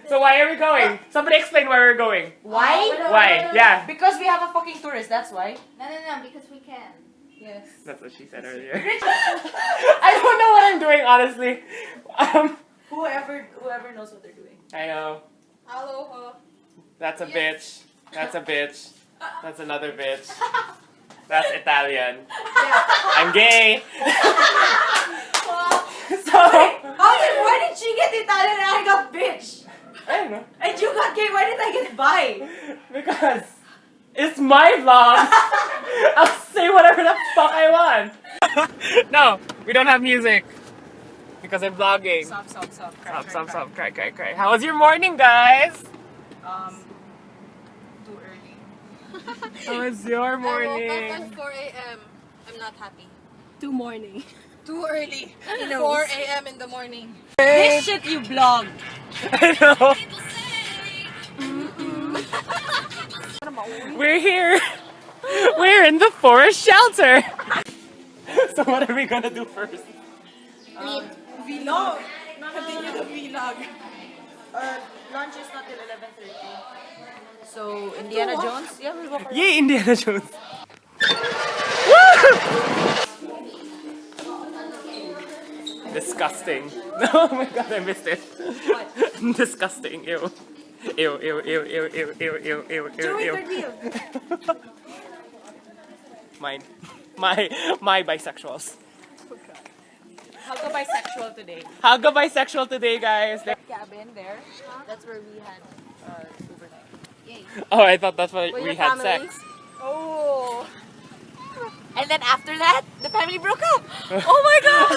So why are we going? Somebody explain why we're going. Why? Why? Yeah. Because we have a fucking tourist, that's why. No, because we can. Yes. That's what she said earlier. I don't know what I'm doing, honestly. Whoever knows what they're doing. I know. Aloha. That's a bitch. That's a bitch. That's another bitch. That's Italian. I'm gay. So Why did she get Italian and I got bitch? I don't know. And you got gay, why did I get bi? Because it's my vlog. I'll say whatever the fuck I want. No, we don't have music. Because I'm vlogging. Stop. Stop. Cry. How was your morning, guys? Too early. How was your I woke up morning? at 4 a.m. I'm not happy. Too morning. Too early. 4 a.m. in the morning. This shit you vlog. I know. We're here. We're in the forest shelter. So what are we gonna do first? Vlog. Continue the vlog. Lunch is not till 11:30. So Indiana Jones? Yeah, we'll walk around. Yay, Indiana Jones. Disgusting. Oh my god, I missed it. Disgusting. Ew. Ew. Joey Cardillo. My bisexuals. How go bisexual today? How go bisexual today, guys? Cabin there. That's where we had overnight. Oh, I thought that's why we your had families? sex. Oh. And then after that, the family broke up. Oh my god!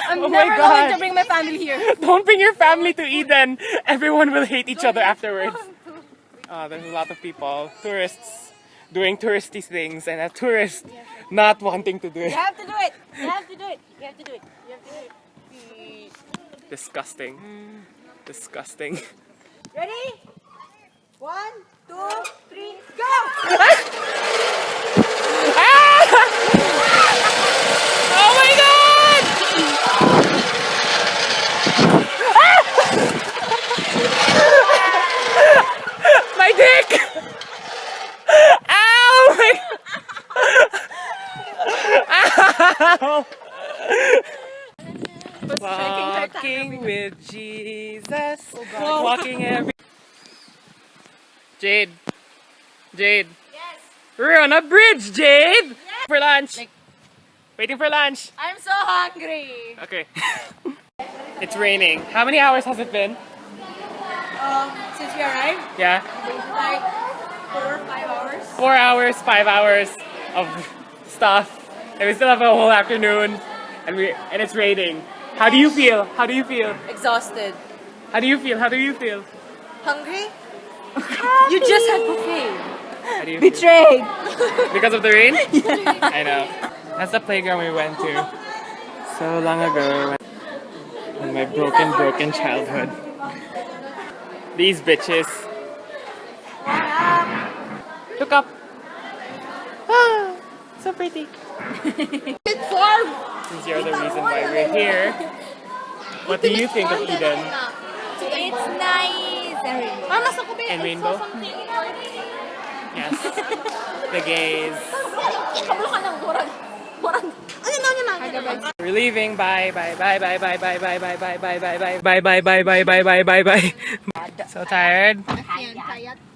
I'm Oh my never God. going to bring my family here. Don't bring your family to Eden. Everyone will hate each other afterwards. There's a lot of people, tourists, doing touristy things, and a tourist not wanting to do it. You have to do it. You have to do it. You have to do it. You have to do it. Disgusting. Disgusting. Ready? 1, 2, 3, go! Oh my god! My dick! Ow! Ow! Walking with Jesus. Walking every. Jade. Yes. We're on a bridge, Jade! For lunch. Waiting for lunch. I'm so hungry. Okay. It's raining. How many hours has it been? Since we arrived, Yeah? like 4 or 5 hours. 4 hours, 5 hours of stuff. And we still have a whole afternoon. And it's raining. How do you feel? How do you feel? Exhausted. How do you feel? How do you feel? Hungry? You just had buffet. How do you feel? Betrayed. Because of the rain? I know. That's the playground we went to so long ago. In my broken childhood. These bitches. Look up. Ah, so pretty. Since you're the reason why we're here, what do you think of Eden It's nice. and Rainbow? Yes. The gays. We're leaving. Bye. So tired?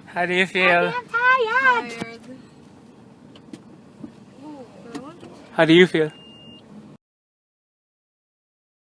How do you feel? Tired. How do you feel?